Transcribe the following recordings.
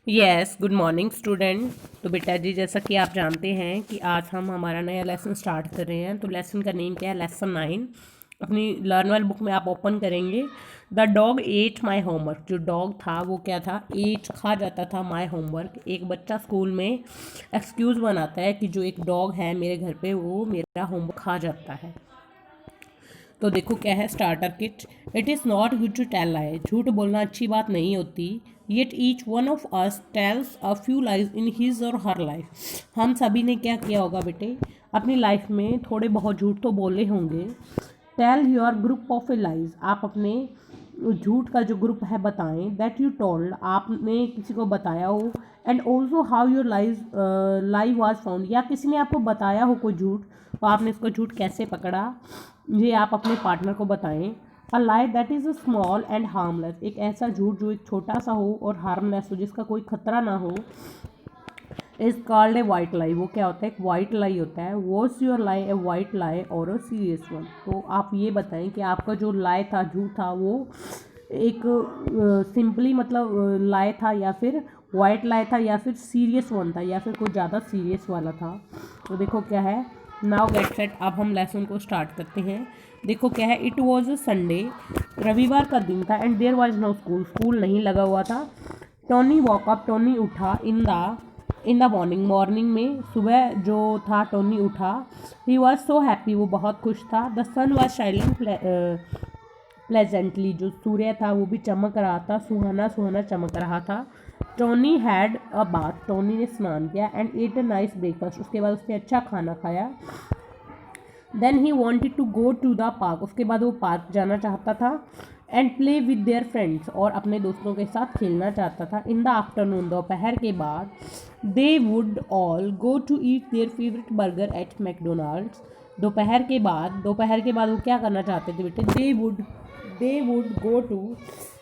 Yes, good morning student. तो बेटा जी, जैसा कि आप जानते हैं कि आज हम हमारा नया लेसन स्टार्ट कर रहे हैं। तो लेसन का नेम क्या है? लेसन 9। अपनी लर्न वेल बुक में आप ओपन करेंगे। The dog at my homework. जो डॉग था वो क्या था? एट, खा जाता था माई होमवर्क। एक बच्चा स्कूल में एक्सक्यूज़ बनाता है कि जो एक डॉग है मेरे घर पे वो मेरा होमवर्क खा जाता है। तो देखो क्या है starter kit. It is not good to tell lie. झूठ बोलना अच्छी बात नहीं होती। Yet each one of us tells a few lies in his or her life. हम सभी ने क्या किया होगा बेटे? अपनी लाइफ में थोड़े बहुत झूठ तो बोले होंगे। Tell your group of a lies. आप अपने झूठ का जो ग्रुप है बताएं। दैट यू टोल्ड, आपने किसी को बताया हो। And also how your lie was found, या किसी ने आपको बताया हो कोई झूठ तो आपने इसको झूठ कैसे पकड़ा, ये आप अपने पार्टनर को बताएं। A lie that is small and harmless. एक ऐसा झूठ जो एक छोटा सा हो और हार्मलेस हो, जिसका कोई खतरा ना हो, is called a white lie. वो क्या होता है? एक वाइट लाई होता है। Was your lie a white lie or a serious one? तो आप ये बताएं कि आपका जो लाई था, झूठ था, वो एक सिंपली मतलब लाई था, या फिर वाइट लाई था, या फिर सीरियस वन था, या फिर कोई ज़्यादा सीरियस वाला था। तो देखो क्या है। Now get set. अब हम लेसन को स्टार्ट करते हैं। देखो क्या है। It was a Sunday. रविवार का दिन था। And there was no school. School नहीं लगा हुआ था। Tony walk up. टोनी उठा। In the morning. मॉर्निंग में सुबह जो था टोनी उठा। He was so happy. वो बहुत खुश था। The sun was shining pleasantly. जो सूर्य था वो भी चमक रहा था, सुहाना सुहाना चमक रहा था। Tony had a bath. Tony ने स्नान किया। And ate a nice breakfast. उसके बाद उसने अच्छा खाना खाया। Then he wanted to go to the park. उसके बाद वो पार्क जाना चाहता था। And play with their friends. और अपने दोस्तों के साथ खेलना चाहता था। In the afternoon. दोपहर के बाद they would all go to eat their favourite burger at McDonald's. दोपहर के बाद वो क्या करना चाहते थे बेटे?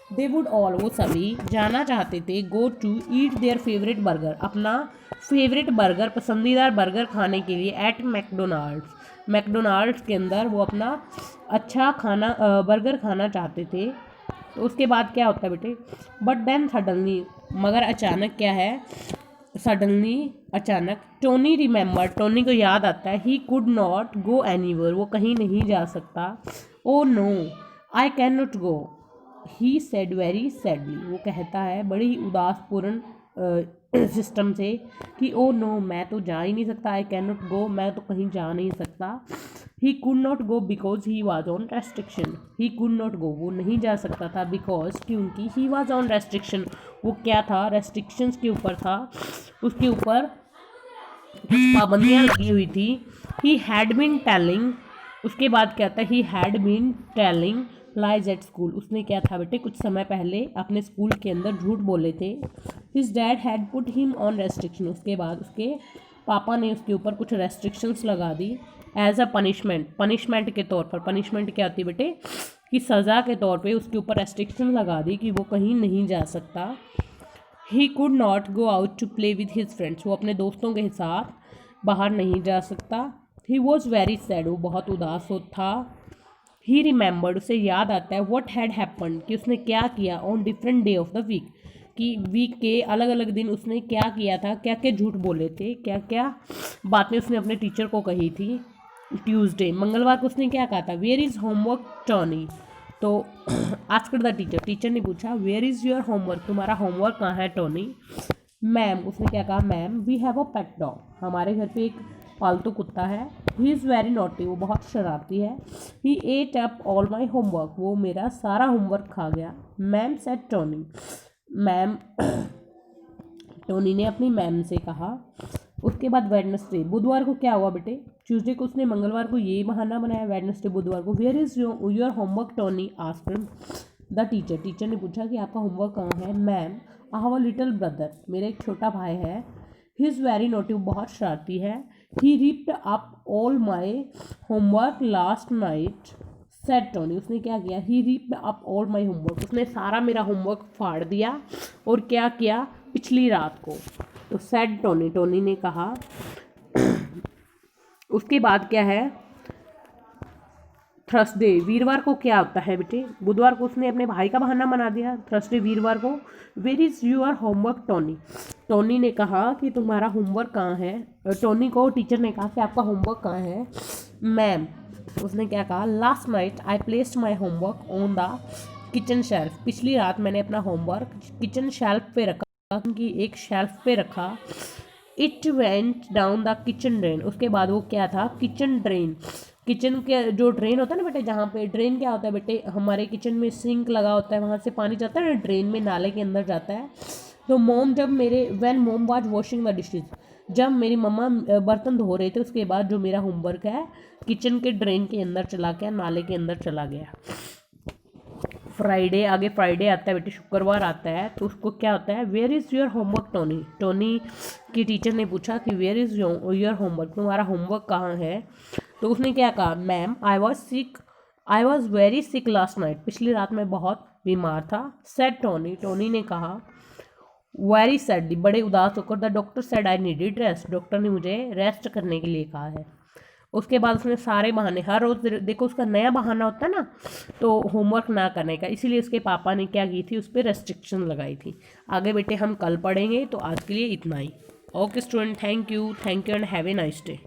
दे वुड ऑल, वो सभी जाना चाहते थे, go to eat their favourite burger, अपना फेवरेट बर्गर, पसंदीदार बर्गर खाने के लिए, एट मैकडोनाल्ड्स के अंदर वो अपना अच्छा खाना बर्गर खाना चाहते थे। तो उसके बाद क्या होता है बेटे? बट देन सडनली, मगर अचानक क्या है? सडनली, अचानक, टोनी रिमेंबर, टोनी को याद आता है, he could not go anywhere, वो कहीं नहीं जा सकता। Oh no, I can not go, he said very sadly, वो कहता है बड़ी ही उदासपूर्ण सिस्टम से कि ओ नो, मैं तो जा ही नहीं सकता। आई कैन नॉट गो, मैं तो कहीं जा नहीं सकता। He could not go because he was on restriction. He could not गो, वो नहीं जा सकता था, बिकॉज, क्योंकि, ही वॉज ऑन रेस्ट्रिक्शन, वो क्या था? रेस्ट्रिक्शंस के ऊपर था, उसके ऊपर कुछ पाबंदियाँ लगी हुई थी। He had been telling. उसके बाद क्या था? He had been telling lies at school. उसने क्या था बेटे? कुछ समय पहले अपने स्कूल के अंदर झूठ बोले थे। His dad had put him on restriction. उसके बाद उसके पापा ने उसके ऊपर कुछ रेस्ट्रिक्शंस लगा दी एज अ पनिशमेंट के तौर पर। पनिशमेंट क्या होती है बेटे? कि सज़ा के तौर पे उसके ऊपर रेस्ट्रिक्शन लगा दी कि वो कहीं नहीं जा सकता। He could not go out to play with his friends. वो अपने दोस्तों के साथ बाहर नहीं जा सकता। ही वॉज वेरी सैड, वो बहुत उदास हो था। ही रिमेंबर्ड, उसे याद आता है, वट हैड हैपन्ड, कि उसने क्या किया, on different day of the week, कि वीक के अलग अलग दिन उसने क्या किया था, क्या क्या झूठ बोले थे, क्या क्या बातें उसने अपने टीचर को कही थी। ट्यूसडे, मंगलवार को उसने क्या कहा था? Where is homework Tony. तो आस्क्ड द टीचर, टीचर ने पूछा वेयर इज़ योर होमवर्क, तुम्हारा होमवर्क कहाँ है टोनी? मैम, उसने क्या कहा? Ma'am, we have a pet dog, हमारे घर पे एक पालतू कुत्ता है। ही इज़ वेरी नॉटी, वो बहुत शरारती है। He ate up all my homework, वो मेरा सारा होमवर्क खा गया। Ma'am said Tony, ma'am Tony ने अपनी मैम से कहा। उसके बाद वेडनेसडे, बुधवार को क्या हुआ बेटे? ट्यूसडे को उसने मंगलवार को ये बहाना बनाया, वेडनेसडे बुधवार को, where is your homework Tony asked the teacher, teacher ने पूछा कि आपका होमवर्क कहाँ है? Ma'am, I have a little brother, मेरा एक छोटा भाई है। ही इज़ वेरी नोटी, बहुत शरारती है। He ripped up all my homework last night said Tony, उसने क्या किया? He ripped up all my homework, उसने सारा मेरा होमवर्क फाड़ दिया। और क्या किया? पिछली रात को। तो सेड टोनी, टोनी ने कहा। उसके बाद क्या है? थर्सडे वीरवार को क्या होता है बेटे? बुधवार को उसने अपने भाई का बहाना बना दिया। थर्सडे वीरवार को where is your homework Tony? Tony ने कहा कि तुम्हारा होमवर्क कहाँ है? टोनी को टीचर ने कहा कि आपका होमवर्क कहाँ है? मैम, उसने क्या कहा? Last night I placed my homework on the kitchen shelf. पिछली रात मैंने अपना होमवर्क किचन शेल्फ पे रखा, कि एक शेल्फ पे रखा। It went down the kitchen drain. उसके बाद वो क्या था? Kitchen drain. किचन के जो ड्रेन होता है ना बेटे, जहाँ पे ड्रेन क्या होता है बेटे, हमारे किचन में सिंक लगा होता है, वहाँ से पानी जाता है ना ड्रेन में, नाले के अंदर जाता है। तो मोम जब मेरे व्हेन मोम वाज वॉशिंग द डिशेज, जब मेरी मम्मा बर्तन धो रहे थे, उसके बाद जो मेरा होमवर्क है किचन के ड्रेन के अंदर चला गया, नाले के अंदर चला गया। फ्राइडे, आगे फ्राइडे आता है बेटे, शुक्रवार आता है, तो उसको क्या होता है? Where is your homework Tony? Tony की टीचर ने पूछा कि वेयर इज़ योर होमवर्क, तुम्हारा होमवर्क कहाँ है? तो उसने क्या कहा? Ma'am I was very sick last night. पिछली रात मैं बहुत बीमार था। सेड टोनी, टोनी ने कहा वेरी सैडली, बड़े उदास होकर, the doctor said I needed rest, doctor ने मुझे रेस्ट करने के लिए कहा है। उसके बाद उसने सारे बहाने, हर रोज़ देखो उसका नया बहाना होता है ना, तो होमवर्क ना करने का, इसीलिए उसके पापा ने क्या की थी? उस पर रेस्ट्रिक्शन लगाई थी। आगे बेटे हम कल पढ़ेंगे, तो आज के लिए इतना ही। Okay student, thank you and have a nice day.